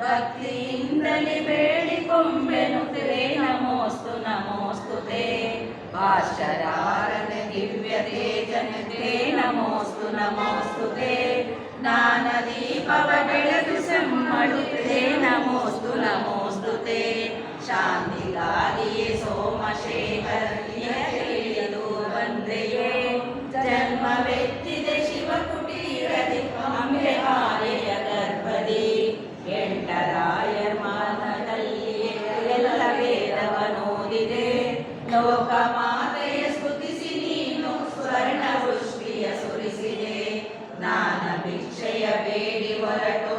ಭಕ್ತಿಯಿಂದಲೇ ಬೇಡಿಕೊಂಬೆನು ತೇ ನಮೋಸ್ತು ನಮೋಸ್ತುತೆ ಭಾಷ್ಯರಾರನ ದಿವ್ಯ ತೇಜನತೆ ನಮೋಸ್ತು ನಮೋಸ್ತುತೆ ಜ್ಞಾನ ದೀಪವ ಬೆಳಗು ಸಮ್ಮಡುತ್ತೆ ನಮೋಸ್ತು ನಮೋಸ್ತುತೆ ಶಾಂತಿಗಾಗಿಯೇ ಸೋಮಶೇಖರಿಯ ತಿಳಿಯಲು ಬಂದೆಯೇ ಜನ್ಮವೆತ್ತಿದೆ ಶಿವಕುಟೀರದಿ ಅಂಬೆಹಾರೆಯ ಗರ್ಭದಿ ಎಂಟರಾಯರ್ ಮಾನದಲ್ಲಿ ಎಲ್ಲ ವೇದವನೋದಿದೆ ಲೋಕ ಮಾತೆಯ ಸ್ತುತಿಸಿ ನೀನು ಸ್ವರ್ಣ ವೃಷ್ಟಿಯ ಸುರಿಸಿದೆ ಜ್ಞಾನ ಭಿಕ್ಷೆಯ ಬೇಡಿ ಹೊರಟು